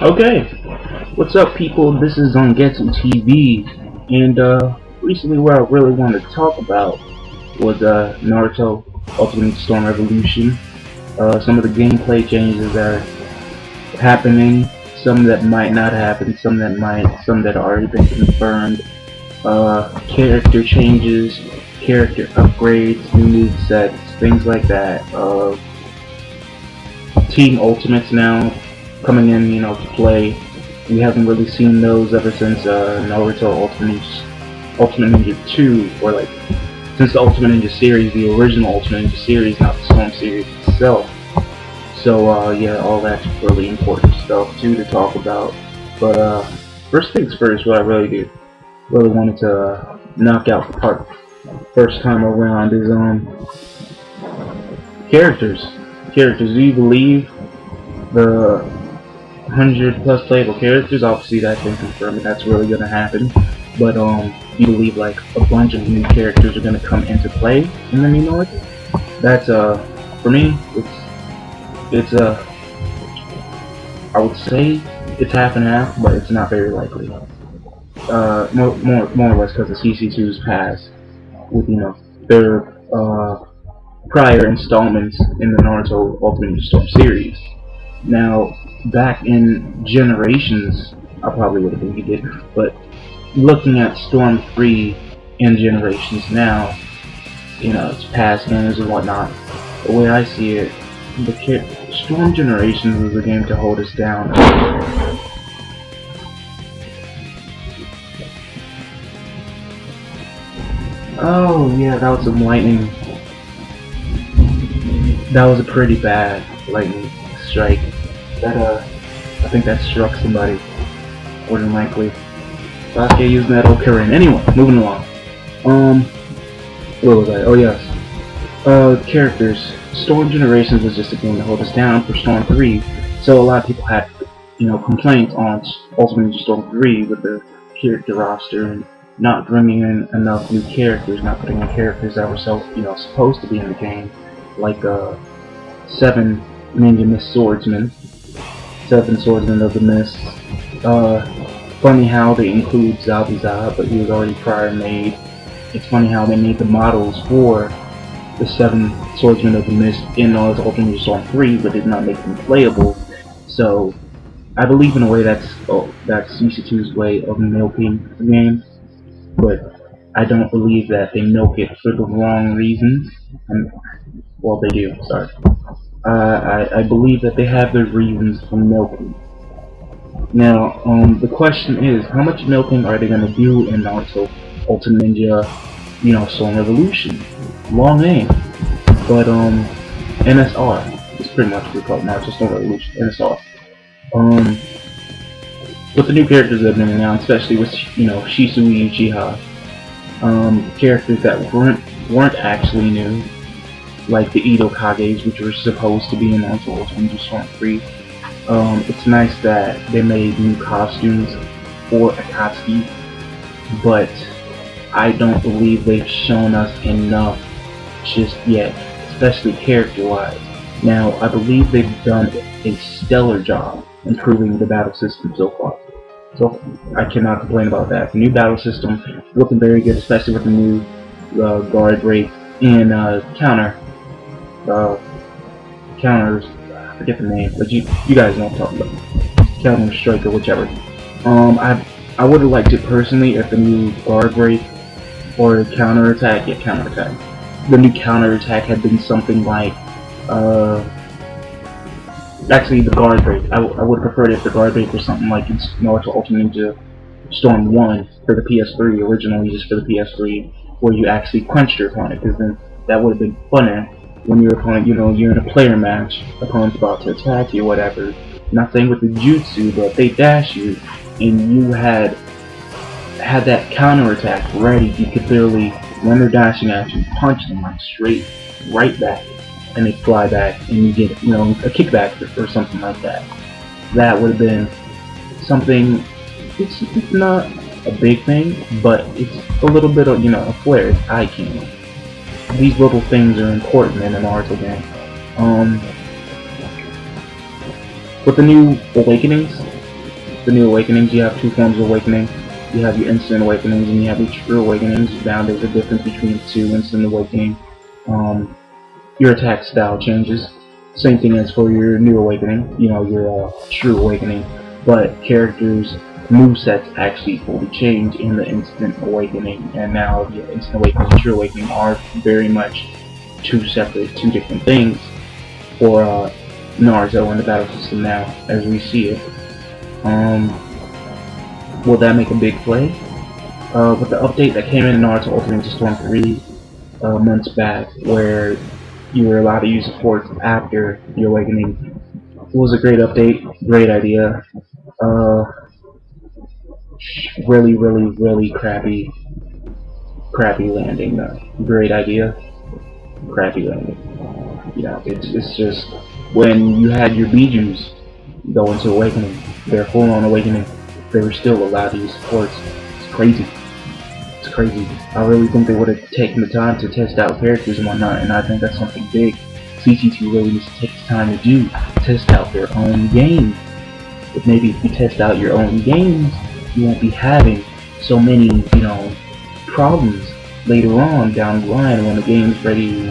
Okay, what's up, people? This is on Getsu TV, and recently, what I really wanted to talk about was Naruto Ultimate Storm Revolution. Some of the gameplay changes that are happening, some that might not happen, some that might, some that already been confirmed. Character changes, character upgrades, new movesets, things like that. Team Ultimates now coming in, to play. We haven't really seen those ever since Naruto Ultimate Ninja 2, or like since the Ultimate Ninja series, the original Ultimate Ninja series, not the Storm series itself. So yeah, all that's really important stuff too to talk about. But first things first, what I really wanted to knock out the park first time around is characters. Characters. Do you believe the 100 plus playable characters? Obviously that's been confirmed and that's really gonna happen. But you believe like a bunch of new characters are gonna come into play in the new Naruto? That's for me it's I would say it's half and half, but it's not very likely. More or less because the CC2's passed with their prior installments in the Naruto Ultimate Ninja Storm series. Now, back in Generations, I probably would have believed it, but looking at Storm 3 in Generations now, it's past games and whatnot. The way I see it, Storm Generations is a game to hold us down. Oh yeah, that was some lightning. That was a pretty bad lightning strike. That I think that struck somebody, more than likely. Sasuke using that old Kirin. Anyway, moving along. What was I? Oh yes. Characters. Storm Generations was just a game to hold us down for Storm 3, so a lot of people had, complaints on Ultimate Ninja Storm 3 with the character roster and not bringing in enough new characters, not putting in characters that were supposed to be in the game, like 7 Ninja Mist Swordsmen, 7 Swordsmen of the Mist. Funny how they include Zabuza, but he was already prior made. It's funny how they made the models for the 7 Swordsmen of the Mist in Ultimate Ninja Storm 3, but did not make them playable. So I believe in a way that's CC2's way of milking the game, but I don't believe that they milk it for the wrong reasons. Well, they do. Sorry. I believe that they have their reasons for milking. Now, the question is, how much milking are they gonna do in Naruto Ultimate Ninja, Storm Revolution? Long name, but NSR is pretty much what we call it, Naruto Storm Revolution. NSR. With the new characters that have been announced, especially with Shisui and Chiha, characters that weren't actually new, like the Edo Kages, which were supposed to be in Naruto Ultimate Ninja Storm 3. It's nice that they made new costumes for Akatsuki, but I don't believe they've shown us enough just yet, especially character-wise. Now, I believe they've done a stellar job improving the battle system so far. So I cannot complain about that. The new battle system looking very good, especially with the new guard break and counters. I forget the name, but you guys know what I'm talking about. Counter strike or whichever. I would have liked it personally if the new guard break or counter attack, the new counter attack had been something like actually the guard break. I would have preferred if the guard break was something like Naruto Ultimate Ninja Storm 1 for the PS3, originally just for the PS3, where you actually punched your opponent, because then that would have been funner when your opponent, you're in a player match, opponent's about to attack you, whatever. Not saying with the jutsu, but they dash you, and you had that counter attack ready. You could literally, when they're dashing at you, punch them like straight right back, and they fly back, and you get a kickback or something like that. That would have been something. It's not a big thing, but it's a little bit of a flair. It's eye candy. These little things are important in an Naruto game. With the new Awakenings, the new awakenings. You have two forms of awakening. You have your instant awakenings and you have your true awakenings. Now there's a difference between the two. Instant awakening, your attack style changes. Same thing as for your new awakening, your true awakening. But characters' movesets actually fully change in the instant awakening, and now the instant awakening and true awakening are very much two different things for Naruto and the battle system now, as we see it. Will that make a big play? With the update that came in Naruto Ultimate Ninja Storm 3 months back, where you were allowed to use supports after your awakening, it was a great update, great idea. Really, really, really crappy landing though. Great idea, crappy landing. It's just when you had your Bijus go into awakening, their full-on awakening, they were still allowed to use supports. It's crazy. It's crazy. I really think they would have taken the time to test out characters and whatnot, and I think that's something big CC2 really needs to take the time to do. Test out their own game. Maybe if you test out your own games, you won't be having so many, problems later on down the line when the game's ready,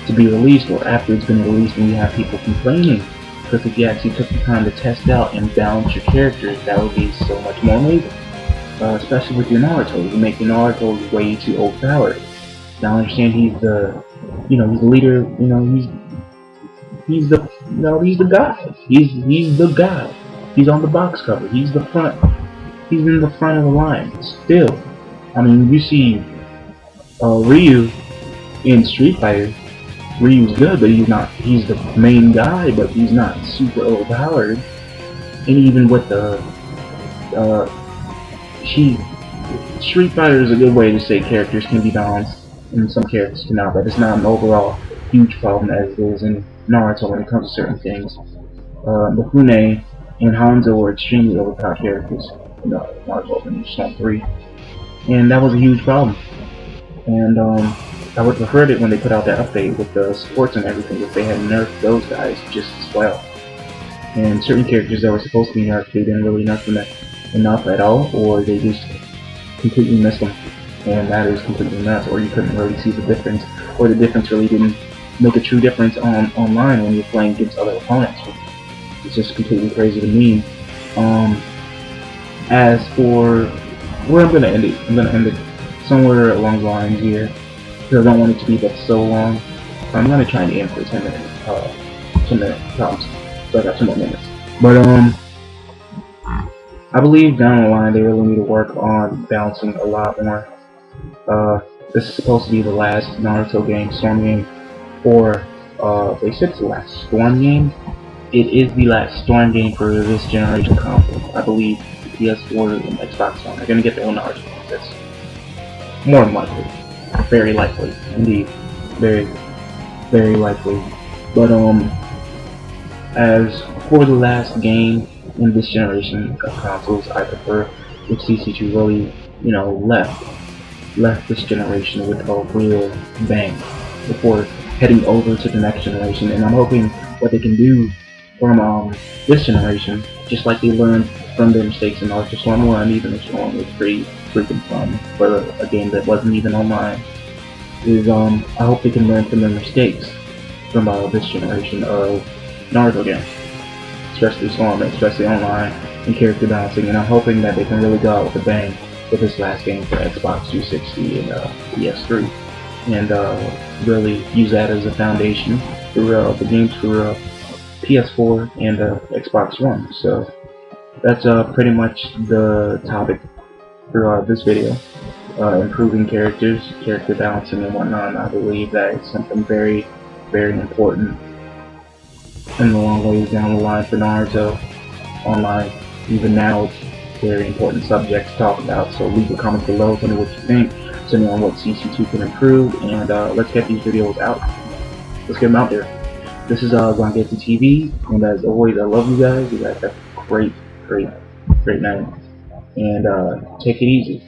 to be released, or after it's been released and you have people complaining. Because if you actually took the time to test out and balance your characters, that would be so much more amazing. Especially with your Naruto, you make your Naruto way too overpowered. Now I understand he's the, he's the leader. He's the guy. He's the guy. He's on the box cover. He's the front. He's in the front of the line. Still, I mean, you see Ryu in Street Fighter. Ryu's good, but he's the main guy, but he's not super overpowered. And even with the Street Fighter is a good way to say characters can be balanced, and some characters cannot, but it's not an overall huge problem as it is in Naruto when it comes to certain things. Mifune and Hanzo were extremely overpowered characters in Naruto and Storm 3, and that was a huge problem. And I would have preferred it when they put out that update with the supports and everything, if they had nerfed those guys just as well. And certain characters that were supposed to be nerfed, they didn't really nerf them enough at all, or they just completely missed them. And that is completely nuts, or you couldn't really see the difference, or the difference really didn't make a true difference online when you're playing against other opponents. It's just completely crazy to me. As for where I'm gonna end it somewhere along the lines here, because I don't want it to be that so long. I'm gonna try and aim for 10 minutes, 10 minutes tops, so I got 2 more minutes. But I believe down the line they really need to work on balancing a lot more. This is supposed to be the last Naruto game, Storm game, or they said it's the last Storm game. It is the last Storm game for this generation console. I believe the PS4 and Xbox One are gonna get their own Naruto games. That's more than likely. Very likely, indeed. Very, very likely. But as for the last game in this generation of consoles, I prefer if CC2 really, left this generation with a real bang before heading over to the next generation. And I'm hoping what they can do from this generation, just like they learned from their mistakes in Naruto Storm 1, even if Storm was pretty freaking fun for a game that wasn't even online, is I hope they can learn from their mistakes from this generation of Naruto games, especially Storm, especially online and character balancing, and I'm hoping that they can really go out with a bang with this last game for Xbox 360 and PS3, and really use that as a foundation for the games for PS4 and Xbox One. So that's pretty much the topic for this video. Improving characters, character balancing and whatnot. I believe that it's something very, very important in the long ways down the line for Naruto online. Even now, it's a very important subject to talk about, so leave a comment below, tell me what you think, tell me on what CC2 can improve, and let's get these videos out. Let's get them out there. This is Gongeti TV, and as always, I love you guys. You guys have a great, great, great night, and take it easy.